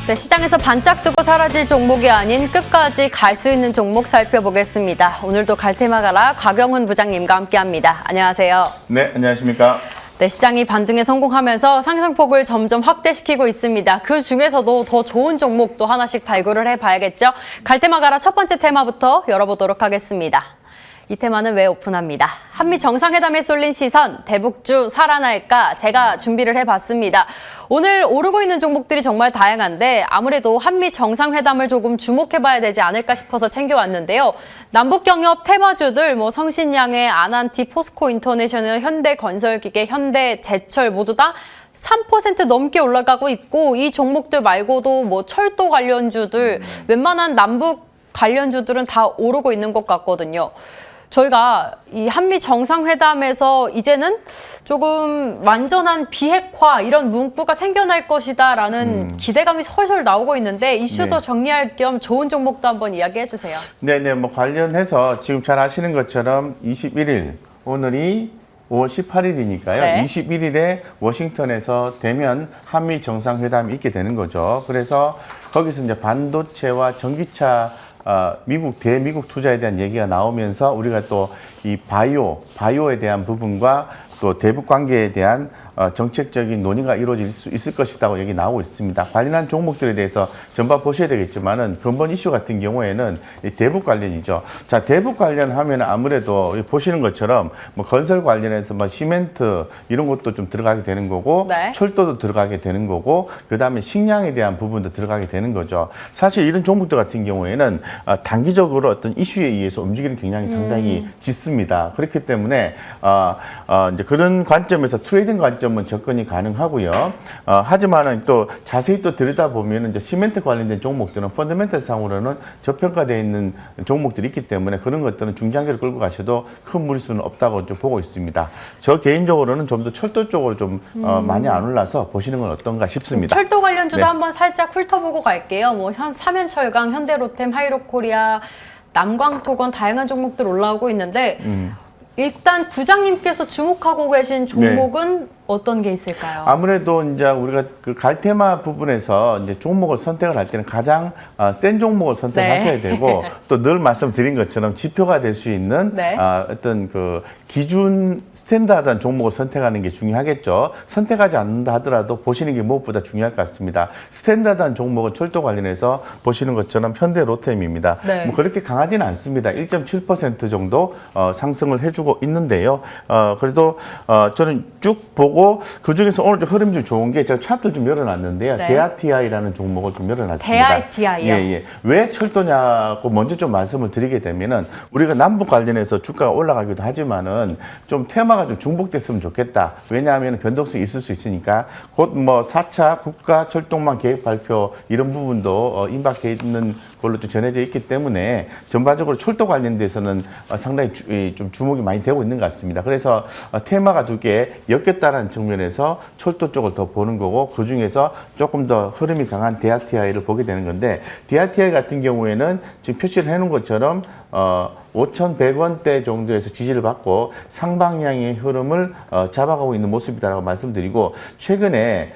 네, 시장에서 반짝 뜨고 사라질 종목이 아닌 끝까지 갈 수 있는 종목 살펴보겠습니다. 오늘도 갈테마 가라 곽영훈 부장님과 함께합니다. 안녕하세요. 네, 안녕하십니까. 네, 시장이 반등에 성공하면서 상승폭을 점점 확대시키고 있습니다. 그 중에서도 더 좋은 종목도 하나씩 발굴을 해봐야겠죠. 갈테마 가라 첫 번째 테마부터 열어보도록 하겠습니다. 이 테마는 왜 오픈합니다. 한미 정상회담에 쏠린 시선, 대북주 살아날까 제가 준비를 해봤습니다. 오늘 오르고 있는 종목들이 정말 다양한데 아무래도 한미 정상회담을 조금 주목해봐야 되지 않을까 싶어서 챙겨왔는데요. 남북경협 테마주들 성신양해, 아난티, 포스코 인터내셔널, 현대건설기계, 현대제철 모두 다 3% 넘게 올라가고 있고 이 종목들 말고도 철도 관련주들, 웬만한 남북 관련주들은 다 오르고 있는 것 같거든요. 저희가 이 한미 정상회담에서 이제는 조금 완전한 비핵화 이런 문구가 생겨날 것이다라는 기대감이 솔솔 나오고 있는데 이슈도 네. 정리할 겸 좋은 종목도 한번 이야기해 주세요. 네네, 관련해서 지금 잘 아시는 것처럼 21일, 오늘이 5월 18일이니까요. 네. 21일에 워싱턴에서 대면 한미 정상회담이 있게 되는 거죠. 그래서 거기서 이제 반도체와 전기차 대미국 투자에 대한 얘기가 나오면서 우리가 또 이 바이오에 대한 부분과 또 대북 관계에 대한 정책적인 논의가 이루어질 수 있을 것이라고 얘기 나오고 있습니다. 관련한 종목들에 대해서 전반 보셔야 되겠지만은 근본 이슈 같은 경우에는 이 대북 관련이죠. 자, 대북 관련하면 아무래도 보시는 것처럼 건설 관련해서 시멘트 이런 것도 좀 들어가게 되는 거고, 네. 철도도 들어가게 되는 거고, 그 다음에 식량에 대한 부분도 들어가게 되는 거죠. 사실 이런 종목들 같은 경우에는 단기적으로 어떤 이슈에 의해서 움직이는 경향이 상당히 짙습니다. 그렇기 때문에 이제 그런 관점에서 트레이딩 관점은 접근이 가능하고요. 하지만은 또 자세히 또 들여다보면 이제 시멘트 관련된 종목들은 펀더멘털 상으로는 저평가되어 있는 종목들이 있기 때문에 그런 것들은 중장기를 끌고 가셔도 큰 무리수는 없다고 좀 보고 있습니다. 저 개인적으로는 좀 더 철도 쪽으로 좀 많이 안 올라서 보시는 건 어떤가 싶습니다. 철도 관련주도 네. 한번 살짝 훑어보고 갈게요. 삼연철강, 현대로템, 하이로코리아, 남광토건 다양한 종목들 올라오고 있는데 일단 부장님께서 주목하고 계신 종목은 어떤 게 있을까요? 아무래도 이제 우리가 그 갈테마 부분에서 이제 종목을 선택을 할 때는 가장 센 종목을 선택하셔야 되고 또 늘 말씀드린 것처럼 지표가 될 수 있는 어떤 그 기준 스탠다드한 종목을 선택하는 게 중요하겠죠. 선택하지 않는다 하더라도 보시는 게 무엇보다 중요할 것 같습니다. 스탠다드한 종목은 철도 관련해서 보시는 것처럼 현대로템입니다. 네. 그렇게 강하지는 않습니다. 1.7% 정도 상승을 해주고 있는데요. 그래도 저는 쭉 보고 그 중에서 오늘 좀 흐름이 좀 좋은 게 제가 차트를 좀 열어놨는데요. 네. 대아티아이라는 종목을 좀 열어놨습니다. 대아티아이요? 예. 왜 철도냐고 먼저 좀 말씀을 드리게 되면은 우리가 남북 관련해서 주가가 올라가기도 하지만은 좀 테마가 좀 중복됐으면 좋겠다. 왜냐하면 변동성이 있을 수 있으니까 곧 4차 국가 철도망 계획 발표 이런 부분도 임박해 있는 걸로 좀 전해져 있기 때문에 전반적으로 철도 관련돼서는 상당히 좀 주목이 많이 되고 있는 것 같습니다. 그래서 테마가 두 개 엮였다는 측면에서 철도 쪽을 더 보는 거고 그 중에서 조금 더 흐름이 강한 대아티아이를 보게 되는 건데 대아티아이 같은 경우에는 지금 표시를 해놓은 것처럼 5,100원대 정도에서 지지를 받고 상방향의 흐름을 잡아가고 있는 모습이다라고 말씀드리고 최근에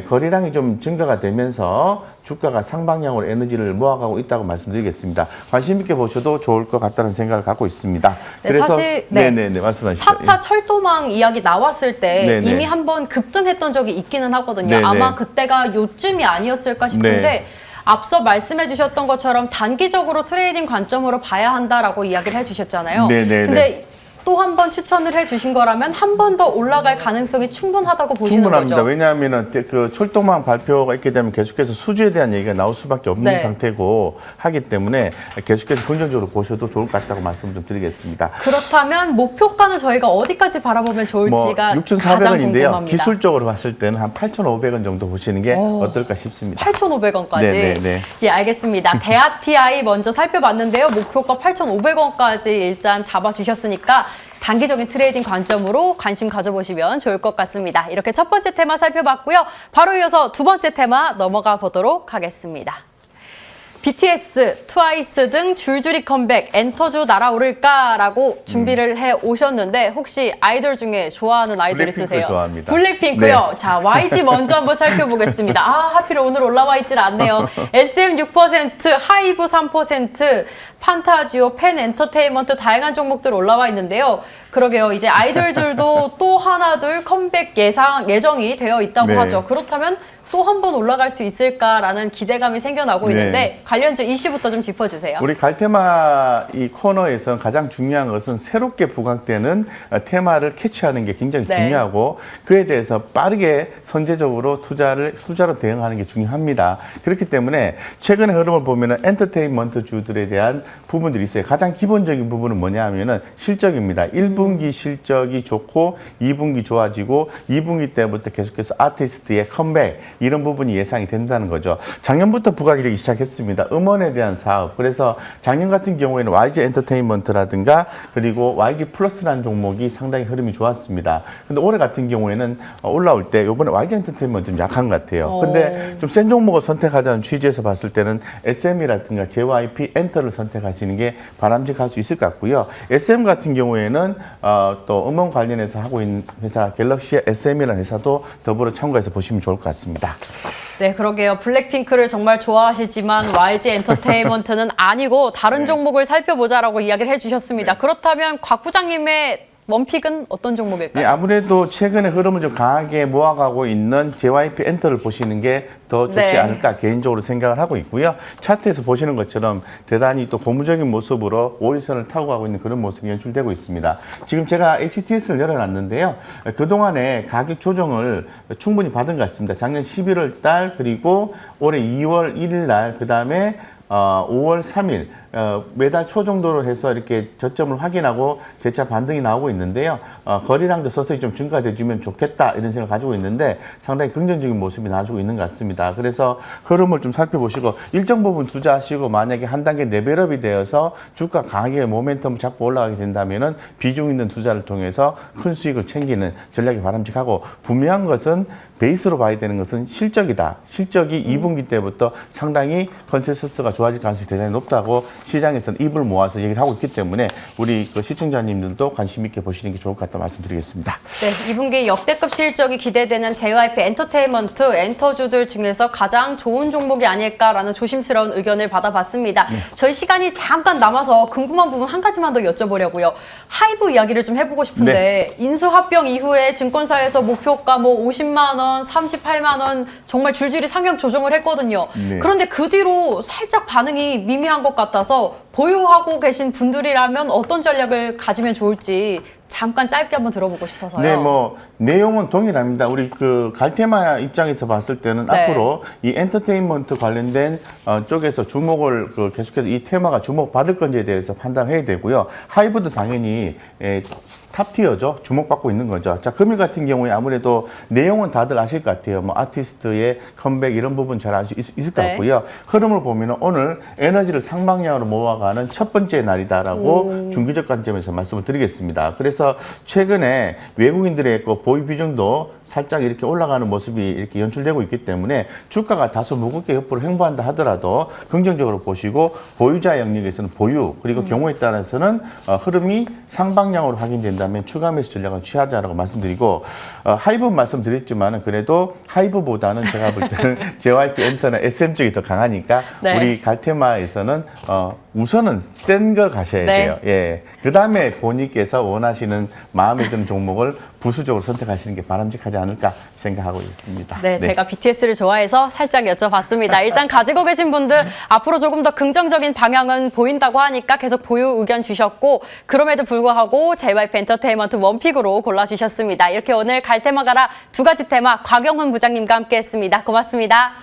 거래량이 좀 증가가 되면서 주가가 상방향으로 에너지를 모아가고 있다고 말씀드리겠습니다. 관심 있게 보셔도 좋을 것 같다는 생각을 갖고 있습니다. 네, 그래서 사실 네네네 말씀하시죠. 4차 철도망 이야기 나왔을 때 네네. 이미 한번 급등했던 적이 있기는 하거든요. 네네. 아마 그때가 요쯤이 아니었을까 싶은데 네. 앞서 말씀해 주셨던 것처럼 단기적으로 트레이딩 관점으로 봐야 한다라고 이야기를 해주셨잖아요. 네네네. 근데 또 한 번 추천을 해주신 거라면 한 번 더 올라갈 가능성이 충분하다고 보시는 충분합니다. 거죠? 왜냐하면 그 철도망 발표가 있게 되면 계속해서 수주에 대한 얘기가 나올 수밖에 없는 네. 상태고 하기 때문에 계속해서 긍정적으로 보셔도 좋을 것 같다고 말씀을 좀 드리겠습니다. 그렇다면 목표가는 저희가 어디까지 바라보면 좋을지가 가장 6,400원인데요. 궁금합니다. 기술적으로 봤을 때는 한 8,500원 정도 보시는 게 어떨까 싶습니다. 8,500원까지? 네네네. 예, 알겠습니다. 대아티아이 먼저 살펴봤는데요. 목표가 8,500원까지 일단 잡아주셨으니까 단기적인 트레이딩 관점으로 관심 가져보시면 좋을 것 같습니다. 이렇게 첫 번째 테마 살펴봤고요. 바로 이어서 두 번째 테마 넘어가 보도록 하겠습니다. BTS, 트와이스 등 줄줄이 컴백, 엔터주 날아오를까라고 준비를 해 오셨는데 혹시 아이돌 중에 좋아하는 아이돌 블랙핑크 있으세요? 좋아합니다. 블랙핑크요. 네. 자, YG 먼저 한번 살펴보겠습니다. 하필 오늘 올라와 있질 않네요. SM 6%, 하이브 3%, 판타지오, 팬 엔터테인먼트 다양한 종목들 올라와 있는데요. 그러게요. 이제 아이돌들도 또 하나 둘 컴백 예정이 되어 있다고 네. 하죠. 그렇다면 또 한 번 올라갈 수 있을까라는 기대감이 생겨나고 있는데 네. 관련주 이슈부터 좀 짚어주세요. 우리 갈테마 이 코너에서 가장 중요한 것은 새롭게 부각되는 테마를 캐치하는 게 굉장히 네. 중요하고 그에 대해서 빠르게 선제적으로 투자로 대응하는 게 중요합니다. 그렇기 때문에 최근의 흐름을 보면은 엔터테인먼트 주들에 대한 부분들이 있어요. 가장 기본적인 부분은 뭐냐 하면은 실적입니다. 1분기 실적이 좋고 2분기 좋아지고 2분기 때부터 계속해서 아티스트의 컴백 이런 부분이 예상이 된다는 거죠. 작년부터 부각이 되기 시작했습니다. 음원에 대한 사업. 그래서 작년 같은 경우에는 YG 엔터테인먼트라든가 그리고 YG 플러스라는 종목이 상당히 흐름이 좋았습니다. 근데 올해 같은 경우에는 올라올 때 이번에 YG 엔터테인먼트 좀 약한 것 같아요. 근데 좀 센 종목을 선택하자는 취지에서 봤을 때는 SM이라든가 JYP 엔터를 선택하시는 게 바람직할 수 있을 것 같고요. SM 같은 경우에는 또 음원 관련해서 하고 있는 회사 갤럭시의 SM이라는 회사도 더불어 참고해서 보시면 좋을 것 같습니다. 네, 그러게요. 블랙핑크를 정말 좋아하시지만 YG 엔터테인먼트는 아니고 다른 종목을 살펴보자라고 이야기를 해주셨습니다. 그렇다면 곽 부장님의 원픽은 어떤 종목일까요? 예, 아무래도 최근에 흐름을 좀 강하게 모아가고 있는 JYP 엔터를 보시는 게 더 좋지 네. 않을까 개인적으로 생각을 하고 있고요. 차트에서 보시는 것처럼 대단히 또 고무적인 모습으로 5일선을 타고 가고 있는 그런 모습이 연출되고 있습니다. 지금 제가 HTS를 열어놨는데요. 그동안에 가격 조정을 충분히 받은 것 같습니다. 작년 11월 달 그리고 올해 2월 1일 날 그다음에 5월 3일 매달 초 정도로 해서 이렇게 저점을 확인하고 재차 반등이 나오고 있는데요. 거래량도 서서히 좀 증가돼주면 좋겠다 이런 생각을 가지고 있는데 상당히 긍정적인 모습이 나와주고 있는 것 같습니다. 그래서 흐름을 좀 살펴보시고 일정 부분 투자하시고 만약에 한 단계 레벨업이 되어서 주가 강하게 모멘텀을 잡고 올라가게 된다면은 비중 있는 투자를 통해서 큰 수익을 챙기는 전략이 바람직하고 분명한 것은 베이스로 봐야 되는 것은 실적이다. 실적이 2분기 때부터 상당히 컨센서스가 좋아질 가능성이 대단히 높다고 시장에서는 입을 모아서 얘기를 하고 있기 때문에 우리 그 시청자님들도 관심 있게 보시는 게 좋을 것 같다 말씀드리겠습니다. 네, 2분기 역대급 실적이 기대되는 JYP 엔터테인먼트 엔터주들 중에서 가장 좋은 종목이 아닐까라는 조심스러운 의견을 받아봤습니다. 저희 시간이 잠깐 남아서 궁금한 부분 한 가지만 더 여쭤보려고요. 하이브 이야기를 좀 해보고 싶은데 인수합병 이후에 증권사에서 목표가 뭐 50만 원, 38만 원 정말 줄줄이 상향 조정을 했거든요. 네. 그런데 그 뒤로 살짝 반응이 미미한 것 같아서 보유하고 계신 분들이라면 어떤 전략을 가지면 좋을지 잠깐 짧게 한번 들어보고 싶어서요. 네, 뭐 내용은 동일합니다. 우리 그 갈테마 입장에서 봤을 때는 네. 앞으로 이 엔터테인먼트 관련된 쪽에서 주목을 계속해서 이 테마가 주목받을 건지에 대해서 판단해야 되고요. 하이브도 당연히 탑티어죠. 주목받고 있는 거죠. 자, 금일 같은 경우에 아무래도 내용은 다들 아실 것 같아요. 뭐 아티스트의 컴백 이런 부분 잘 알 수 있을 것 네. 같고요. 흐름을 보면 오늘 에너지를 상방향으로 모아가는 첫 번째 날이다라고 중기적 관점에서 말씀을 드리겠습니다. 그래서 최근에 외국인들의 그 보유 비중도 살짝 이렇게 올라가는 모습이 이렇게 연출되고 있기 때문에 주가가 다소 무겁게 옆으로 횡보한다 하더라도 긍정적으로 보시고 보유자 영역에서는 보유 그리고 경우에 따라서는 흐름이 상방향으로 확인된다면 추가 매수 전략을 취하자라고 말씀드리고 하이브 말씀드렸지만은 그래도 하이브보다는 제가 볼 때는 JYP 엔터나 SM 쪽이 더 강하니까 네. 우리 갈테마에서는 우선은 센 걸 가셔야 네. 돼요. 예. 그 다음에 본인께서 원하시는 마음에 드는 종목을 부수적으로 선택하시는 게 바람직하지 않을까 생각하고 있습니다. 네, 제가 BTS를 좋아해서 살짝 여쭤봤습니다. 일단 가지고 계신 분들 앞으로 조금 더 긍정적인 방향은 보인다고 하니까 계속 보유 의견 주셨고 그럼에도 불구하고 JYP 엔터테인먼트 원픽으로 골라주셨습니다. 이렇게 오늘 갈테마 가라 두 가지 테마 곽영훈 부장님과 함께했습니다. 고맙습니다.